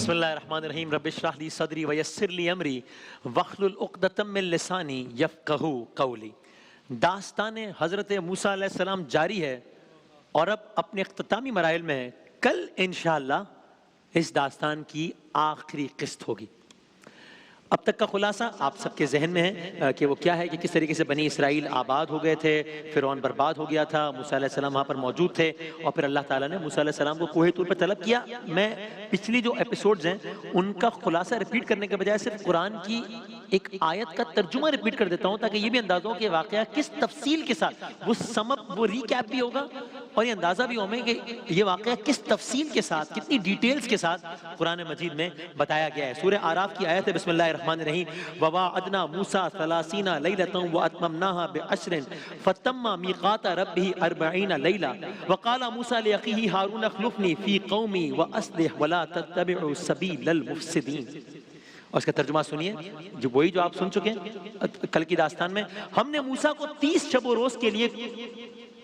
بسم اللہ الرحمن الرحیم رب اشرح لی صدری ویسر لی امری واحلل عقدۃ من لسانی یفقہوا قولی۔ داستان حضرت موسیٰ علیہ السلام جاری ہے اور اب اپنے اختتامی مراحل میں ہے۔ کل انشاءاللہ اس داستان کی آخری قسط ہوگی۔ اب تک کا خلاصہ آپ سب کے ذہن میں ہے کہ وہ کیا ہے کہ کس طریقے سے بنی اسرائیل آباد ہو گئے تھے، فرعون برباد ہو گیا تھا، موسیٰ علیہ السلام وہاں پر موجود تھے اور پھر اللہ تعالیٰ نے موسیٰ علیہ السلام کو کوہ طور پر طلب کیا۔ میں پچھلی جو ایپیسوڈز ہیں ان کا خلاصہ ریپیٹ کرنے کے بجائے صرف قرآن کی ایک آیت کا ترجمہ ریپیٹ کر دیتا ہوں تاکہ یہ بھی اندازہ ہو کہ واقعہ کس تفصیل کے ساتھ وہ ریکیپ بھی ہوگا اور یہ اندازہ بھی ہمیں کہ یہ واقعہ کس تفصیل کے ساتھ کتنی ڈیٹیلز کے ساتھ قرآن مجید میں بتایا گیا ہے۔ سورہ اعراف کی آیت ہے، بسم اللہ الرحمن الرحیم، وَوَاعَدْنَا مُوسَىٰ 30 لَيْلَةً وَأَتْمَمْنَاهَا بِعَشْرٍ فَتَمَّ مِيقَاتَ رَبِّهِ 40 لَيْلَةً وَقَالَ مُوسَىٰ لِأَخِيهِ هَارُونَ اخْلُفْنِي فِي قَوْمِي وَأَصْلِحْ وَلَا تَتَّبِعُوا سَبِيلَ الْمُفْسِدِينَ۔ اور اس کا ترجمہ سنیے، جو آپ سن چکے ہیں کل کی داستان میں۔ ہم نے موسیٰ کو 30 شب و روز کے لیے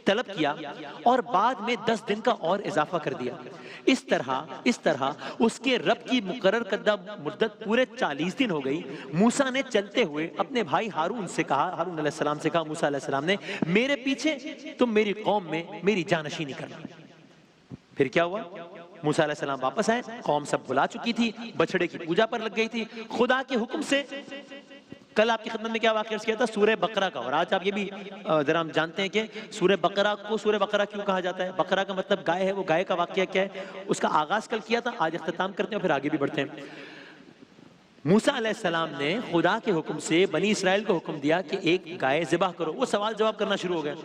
طلب کیا اور بعد میں 10 دن کا اور اضافہ کر دیا۔ اس طرح اس کے رب کی مقرر کردہ مدت پورے 40 دن ہو گئی۔ موسیٰ نے چلتے ہوئے اپنے بھائی ہارون علیہ السلام سے کہا، موسیٰ علیہ السلام نے، میرے پیچھے تم میری قوم میں میری جانشینی کرنا۔ پھر کیا ہوا؟ موسیٰ علیہ السلام واپس آئے، قوم سب بلا چکی تھی، بچڑے کی پوجا پر لگ گئی تھی۔ خدا کے حکم سے کل آپ کی خدمت میں کیا واقعہ کیا تھا؟ سورہ بقرہ کا، اور آج آپ یہ بھی ذرا ہم جانتے ہیں کہ سورہ بقرہ کو سورہ بقرہ کیوں کہا جاتا ہے۔ بقرہ کا مطلب گائے ہے، وہ گائے کا واقعہ کیا ہے اس کا آغاز کل کیا تھا، آج اختتام کرتے ہیں اور پھر آگے بھی بڑھتے ہیں۔ موسیٰ علیہ السلام نے خدا کے حکم سے بنی اسرائیل کو حکم دیا کہ ایک گائے ذبح کرو۔ وہ سوال جواب کرنا شروع ہو گئے،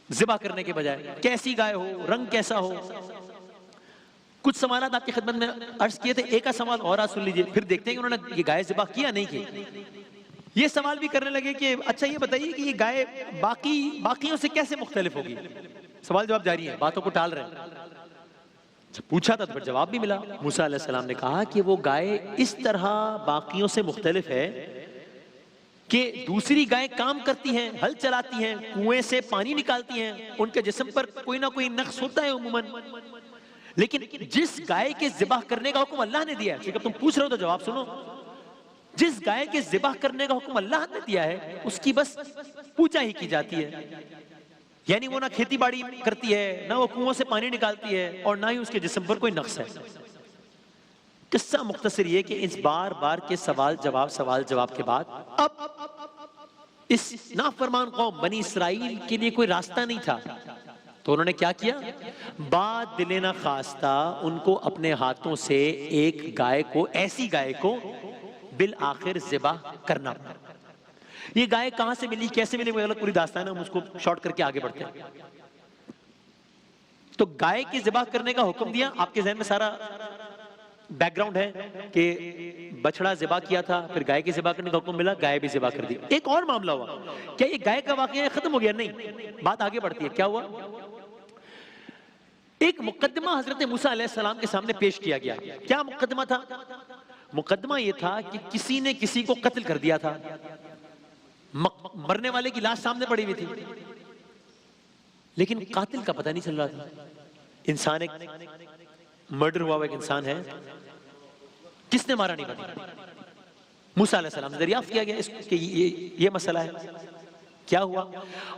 ذبح کرنے کے بجائے کیسی گائے ہو، رنگ کیسا ہو۔ کچھ سوالات آپ کی خدمت میں عرض کیے تھے، ایک کا سوال اور آج سن لیجئے، پھر دیکھتے ہیں کہ انہوں نے یہ گائے ذبح کیا نہیں کی۔ یہ سوال بھی کرنے لگے کہ اچھا یہ بتائیے کہ یہ گائے باقیوں سے کیسے مختلف ہوگی۔ سوال جواب جاری ہے، باتوں کو ٹال رہے ہیں۔ پوچھا تھا تو پھر جواب بھی ملا۔ موسیٰ علیہ السلام نے کہا کہ وہ گائے اس طرح باقیوں سے مختلف ہے کہ دوسری گائیں کام کرتی ہیں، ہل چلاتی ہیں، کنویں سے پانی نکالتی ہیں، ان کے جسم پر کوئی نہ کوئی نقص ہوتا ہے عموماً، لیکن جس گائے کے ذبح کرنے کا حکم اللہ نے دیا ہے، ٹھیک ہے تم پوچھ رہے ہو تو جواب سنو، جس گائے کے ذبح کرنے کا حکم اللہ نے دیا ہے اس کی بس پوجا ہی کی جاتی ہے۔ یعنی وہ نہ کھیتی باڑی کرتی ہے، نہ وہ کنووں سے پانی نکالتی ہے، اور نہ ہی اس کے جسم پر کوئی نقص ہے۔ قصہ مختصر یہ کہ اس بار بار کے سوال جواب کے بعد اب اس نافرمان قوم بنی اسرائیل کے لیے کوئی راستہ نہیں تھا، تو انہوں نے کیا کیا؟ بعد دل نہ خواستہ ان کو اپنے ہاتھوں سے ایک ایسی گائے کو بالآخر ذبح کرنا پڑا۔ یہ گائے کہاں سے ملی، کیسے ملی، وہ پوری داستان ہے، ہم اس کو شارٹ کر کے آگے بڑھتے ہیں۔ تو گائے کی ذبح کرنے کا حکم دیا، آپ کے ذہن میں سارا بیک گراؤنڈ ہے کہ بچڑا ذبح کیا تھا، پھر گائے کی ذبح کرنے کا حکم ملا، گائے بھی ذبح کر دی۔ ایک اور معاملہ ہوا، کیا یہ گائے کا واقعہ ختم ہو گیا؟ نہیں، بات آگے بڑھتی ہے۔ کیا ہوا؟ ایک مقدمہ حضرت موسیٰ علیہ السلام کے سامنے پیش کیا گیا۔ کیا مقدمہ تھا؟ مقدمہ یہ تھا کہ کسی نے کسی کو قتل کر دیا تھا، مرنے والے کی لاش سامنے پڑی ہوئی تھی، لیکن قاتل کا پتہ نہیں چل رہا تھا۔ انسان ایک مرڈر ہوا ایک انسان ہے، کس نے مارا نہیں پتا۔ موسیٰ علیہ السلام سے دریافت کیا گیا کہ یہ مسئلہ ہے۔ کیا ہوا؟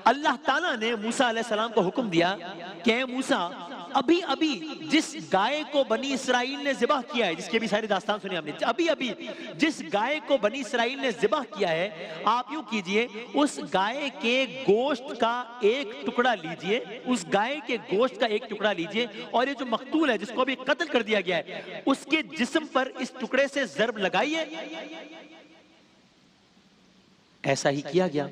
اللہ تعالیٰ نے موسیٰ علیہ السلام کو حکم دیا کہ اے موسیٰ، ابھی جس گائے کو بنی اسرائیل نے ذبح کیا ہے، جس کی بھی ساری داستان سنی ہم نے، ابھی جس گائے کو بنی اسرائیل نے ذبح کیا ہے، آپ یوں کیجئے، اس گائے کے گوشت کا ایک ٹکڑا لیجئے، اس گائے کے گوشت کا ایک ٹکڑا لیجئے، اور یہ جو مقتول ہے جس کو ابھی قتل کر دیا گیا ہے، اس کے جسم پر اس ٹکڑے سے ضرب لگائیے۔ ایسا ہی کیا گیا۔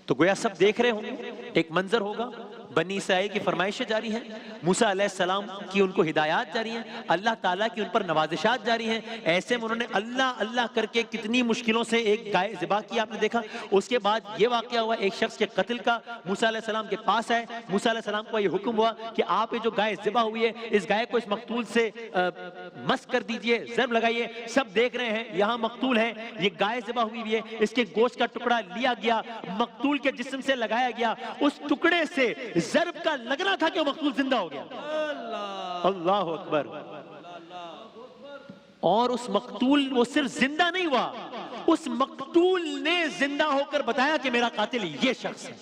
تو گویا سب دیکھ رہے ہوں گے، ایک منظر ہوگا، بنی اسرائیل کی فرمائشیں جاری ہیں، موسیٰ علیہ السلام کی ان کو ہدایات جاری ہیں، اللہ تعالیٰ کی ان پر نوازشات جاری ہیں۔ ایسے میں انہوں نے اللہ کر کے کتنی مشکلوں سے ایک گائے ذبح کیا، آپ نے دیکھا۔ اس کے بعد یہ واقعہ ہوا ایک شخص کے قتل کا، موسیٰ علیہ السلام کے پاس آئے، موسیٰ علیہ السلام کو یہ حکم ہوا کہ آپ یہ جو گائے ذبح ہوئی ہے، اس گائے کو اس مقتول سے مس کر دیجئے، ضرب لگائیے۔ سب دیکھ رہے ہیں، یہاں مقتول ہے، یہ گائے ذبح ہوئی ہے، اس کے گوشت کا ٹکڑا لیا گیا، مقتول کے جسم سے لگایا گیا، اس ٹکڑے سے ضرب کا لگنا تھا کہ وہ مقتول زندہ ہو گیا۔ اللہ اکبر. اور اس مقتول وہ صرف زندہ نہیں ہوا، اس مقتول نے زندہ ہو کر بتایا کہ میرا قاتل یہ شخص ہے.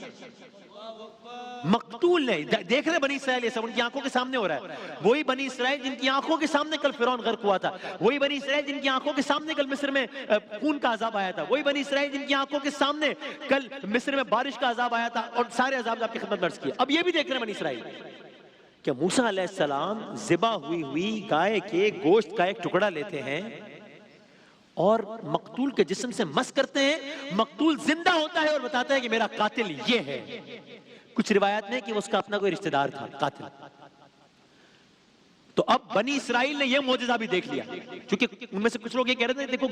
مقتول نے دیکھ رہے بنی اسرائیل، یہ سب ان کی آنکھوں کے سامنے ہو رہا ہے. وہی بنی اسرائیل جن کی آنکھوں کے سامنے کل فرعون غرق ہوا تھا، وہی بنی اسرائیل جن کی آنکھوں کے سامنے کل مصر میں خون کا عذاب آیا تھا، وہی بنی اسرائیل جن کی آنکھوں کے سامنے کل مصر میں بارش کا عذاب آیا تھا، اور سارے عذاب آپ کی خدمت درج کیے. اب یہ بھی دیکھ رہے ہیں بنی اسرائیل کہ موسیٰ علیہ السلام ذبح ہوئی گائے کے گوشت کا ایک ٹکڑا لیتے ہیں اور مقتول کے جسم سے مس کرتے ہیں. مقتول زندہ ہوتا ہے اور بتاتا ہے کہ میرا قاتل یہ ہے. کچھ روایات میں کہ اس کا اپنا کوئی رشتہ دار تھا قاتل. تو اب بنی اسرائیل نے یہ معجزہ بھی دیکھ لیا، کیونکہ ان میں سے کچھ لوگ یہ کہہ رہے تھے دیکھو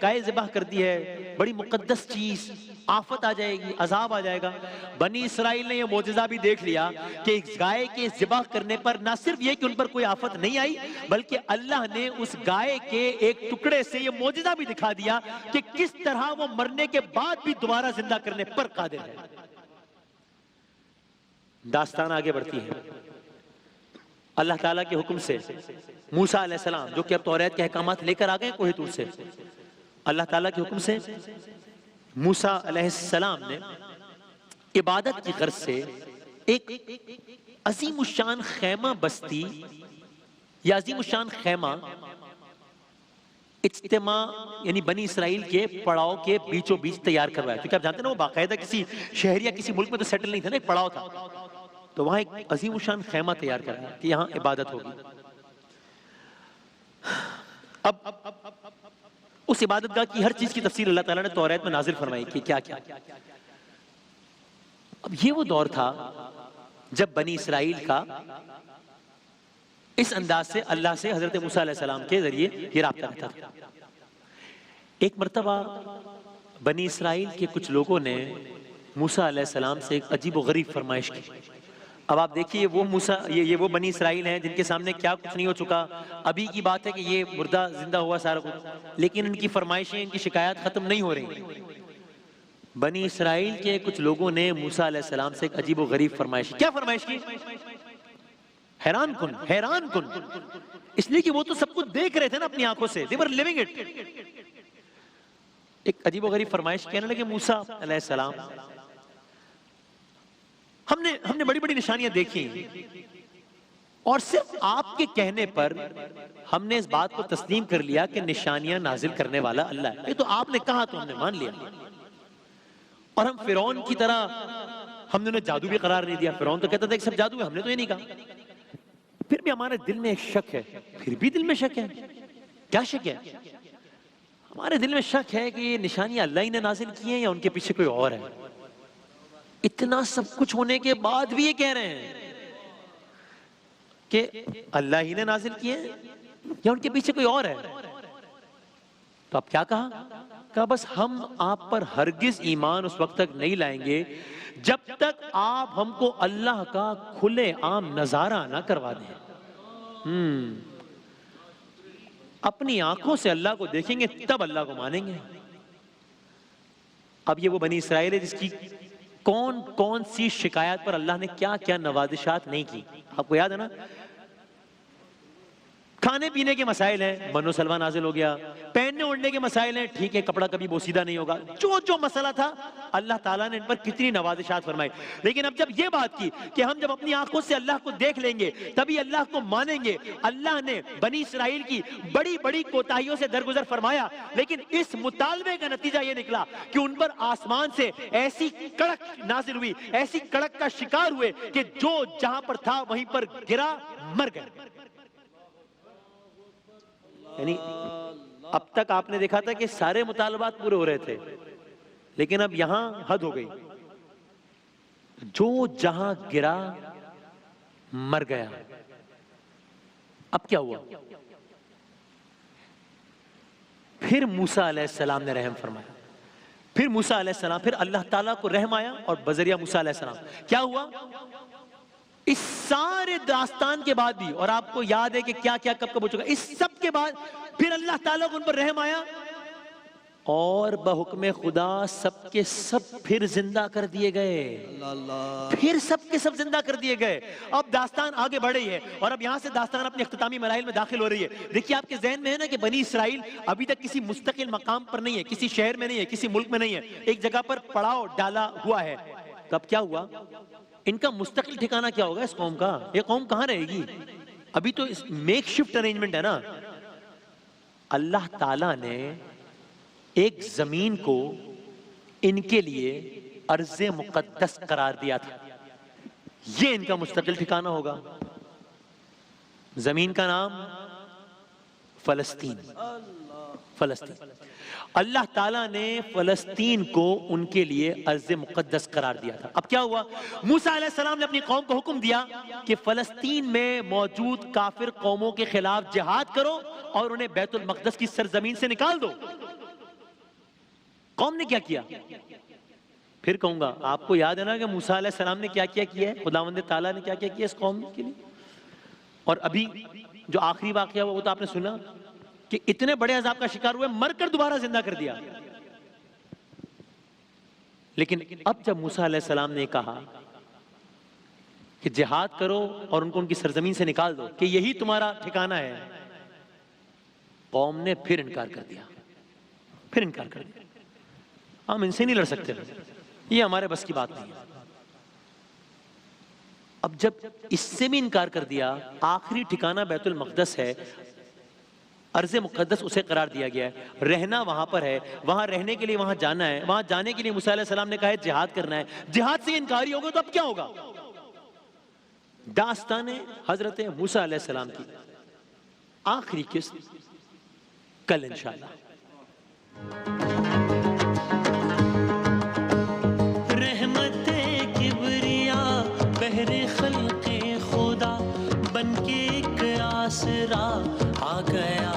گائے ذبح کر دی ہے، بڑی مقدس چیز، آفت آ جائے گی، عذاب آ جائے گا. بنی اسرائیل نے یہ معجزہ بھی دیکھ لیا کہ گائے کے ذبح کرنے پر نہ صرف یہ کہ ان پر کوئی آفت نہیں آئی، بلکہ اللہ نے اس گائے کے ایک ٹکڑے سے یہ معجزہ بھی دکھا دیا کہ کس طرح وہ مرنے کے بعد بھی دوبارہ زندہ کرنے پر قادر ہے. داستان آگے بڑھتی ہے. اللہ تعالیٰ کے حکم سے موسیٰ علیہ السلام جو کہ اب توریت کے احکامات لے کر آ گئے کوہ طور سے، اللہ تعالیٰ کے حکم سے موسیٰ علیہ السلام نے عبادت کی غرض سے ایک عظیم الشان خیمہ بستی یا عظیم الشان خیمہ اجتماع یعنی بنی اسرائیل کے پڑاؤ کے بیچوں بیچ تیار کروایا. کیونکہ آپ جانتے ہیں نا وہ باقاعدہ کسی شہر یا کسی ملک میں تو سیٹل نہیں تھا نا، ایک پڑاؤ تھا. تو وہاں ایک عظیم الشان خیمہ تیار کرایا کہ یہاں عبادت ہوگی. اب اس عبادت گاہ کی ہر چیز کی تفصیل اللہ تعالیٰ نے توریت میں نازل فرمائی کہ کیا کیا. اب یہ وہ دور تھا جب بنی اسرائیل کا اس انداز سے اللہ سے حضرت موسیٰ علیہ السلام کے ذریعے یہ رابطہ رہتا تھا. ایک مرتبہ بنی اسرائیل کے کچھ لوگوں نے موسیٰ علیہ السلام سے ایک عجیب و غریب فرمائش کی. اب آپ دیکھیے یہ وہ بنی اسرائیل ہیں جن کے سامنے کیا کچھ نہیں ہو چکا. ابھی کی بات ہے کہ یہ مردہ زندہ ہوا سارا کچھ، لیکن ان کی فرمائشیں، ان کی شکایات ختم نہیں ہو رہی. بنی اسرائیل کے کچھ لوگوں نے موسیٰ علیہ السلام سے ایک عجیب و غریب فرمائش کی. کیا فرمائش کی؟ حیران کن اس لیے کہ وہ تو سب کچھ دیکھ رہے تھے نا اپنی آنکھوں سے. they were living it. ایک عجیب و غریب فرمائش کہنے لگے موسیٰ علیہ السلام ہم نے بڑی بڑی نشانیاں دیکھی اور صرف آپ کے کہنے پر ہم نے اس بات کو تسلیم کر لیا کہ نشانیاں نازل کرنے والا اللہ ہے. یہ تو آپ نے کہا تو ہم نے مان لیا. اور ہم فرعون کی طرح ہم نے انہیں جادو بھی قرار نہیں دیا. فرعون تو کہتا تھا کہ سب جادو ہے، ہم نے تو یہ نہیں کہا. پھر بھی ہمارے دل میں ایک شک ہے. پھر بھی دل میں شک ہے. کیا شک ہے؟ ہمارے دل میں شک ہے کہ یہ نشانیاں اللہ ہی نے نازل کی ہیں یا ان کے پیچھے کوئی اور ہے. اتنا سب کچھ ہونے کے بعد بھی یہ کہہ رہے ہیں کہ اللہ ہی نے نازل کیے ہیں یا ان کے پیچھے کوئی اور ہے. تو اب کیا کہا بس ہم آپ پر ہرگز ایمان اس وقت تک نہیں لائیں گے جب تک آپ ہم کو اللہ کا کھلے عام نظارہ نہ کروا دیں. اپنی آنکھوں سے اللہ کو دیکھیں گے تب اللہ کو مانیں گے. اب یہ وہ بنی اسرائیل ہے جس کی کون سی شکایات پر اللہ نے کیا کیا نوازشات نہیں کی. آپ کو یاد ہے نا، کھانے پینے کے مسائل ہیں، من و سلوہ نازل ہو گیا. پہننے اوڑھنے کے مسائل ہیں، ٹھیک ہے کپڑا کبھی بوسیدہ نہیں ہوگا. جو مسئلہ تھا اللہ تعالیٰ نے ان پر کتنی نوازشات فرمائی. لیکن اب جب یہ بات کی کہ ہم جب اپنی آنکھوں سے اللہ کو دیکھ لیں گے تبھی اللہ کو مانیں گے، اللہ نے بنی اسرائیل کی بڑی بڑی کوتاہیوں سے درگزر فرمایا. لیکن اس مطالبے کا نتیجہ یہ نکلا کہ ان پر آسمان سے ایسی کڑک نازل ہوئی، ایسی کڑک کا شکار ہوئے کہ جو جہاں پر تھا وہیں پر گرا، مر گئے. یعنی اب تک آپ نے دیکھا تھا کہ سارے مطالبات پورے ہو رہے تھے، لیکن اب یہاں حد ہو گئی. جو جہاں گرا مر گیا. اب کیا ہوا؟ پھر موسیٰ علیہ السلام نے رحم فرمایا. پھر موسیٰ علیہ السلام، پھر اللہ تعالیٰ کو رحم آیا اور بذریعہ موسیٰ علیہ السلام کیا ہوا؟ اس سارے داستان کے بعد بھی، اور آپ کو یاد ہے کہ کیا کیا کب کب ہو چکا، اس سب کے بعد پھر اللہ تعالیٰ کو ان پر رحم آیا اور بحکم خدا سب کے سب پھر زندہ کر دیے گئے، پھر سب کے سب زندہ کر دیے گئے۔ اب داستان آگے بڑھ رہی ہے اور اب یہاں سے داستان اپنے اختتامی مراحل میں داخل ہو رہی ہے۔ دیکھیے آپ کے ذہن میں ہے نا کہ بنی اسرائیل ابھی تک کسی مستقل مقام پر نہیں ہے، کسی شہر میں نہیں ہے، کسی ملک میں نہیں ہے، ایک جگہ پر پڑاؤ ڈالا ہوا ہے۔ تو اب کیا ہوا؟ ان کا مستقل ٹھکانہ کیا ہوگا اس قوم کا؟ یہ قوم کہاں رہے گی؟ ابھی تو میک شفٹ ارینجمنٹ ہے نا۔ اللہ تعالیٰ نے ایک زمین کو ان کے لیے ارض مقدس قرار دیا تھا، یہ ان کا مستقل ٹھکانہ ہوگا۔ زمین کا نام فلسطین، فلسطین۔ اللہ تعالیٰ نے فلسطین کو ان کے لیے ارض مقدس قرار دیا تھا۔ اب کیا ہوا؟ موسیٰ علیہ السلام نے اپنی قوم کو حکم دیا کہ فلسطین میں موجود کافر قوموں کے خلاف جہاد کرو اور انہیں بیت المقدس کی سرزمین سے نکال دو۔ قوم نے کیا کیا؟ پھر کہوں گا آپ کو یاد ہے نا کہ موسیٰ علیہ السلام نے کیا کیا ہے، خداوند تعالیٰ نے کیا کیا کیا اس قوم کے لیے۔ اور ابھی جو آخری واقعہ ہوا وہ تو آپ نے سنا کہ اتنے بڑے عذاب کا شکار ہوئے، مر کر دوبارہ زندہ کر دیا۔ لیکن اب جب موسیٰ علیہ السلام نے کہا کہ جہاد کرو اور ان کو ان کی سرزمین سے نکال دو، کہ یہی تمہارا ٹھکانہ ہے، قوم نے پھر انکار کر دیا، پھر انکار کر دیا۔ ہم ان سے نہیں لڑ سکتے، یہ ہمارے بس کی بات نہیں ہے۔ اب جب اس سے بھی انکار کر دیا، آخری ٹھکانہ بیت المقدس ہے، ارض مقدس اسے قرار دیا گیا ہے، رہنا وہاں پر ہے، وہاں رہنے کے لیے وہاں جانا ہے، وہاں جانے کے لیے موسیٰ علیہ السلام نے کہا ہے جہاد کرنا ہے، جہاد سے انکاری ہوگا تو اب کیا ہوگا؟ داستان حضرت موسیٰ علیہ السلام کی آخری قسط کل انشاءاللہ۔ رحمت کبریا بہر خلق خدا بن کے ایک آسرا آ گیا۔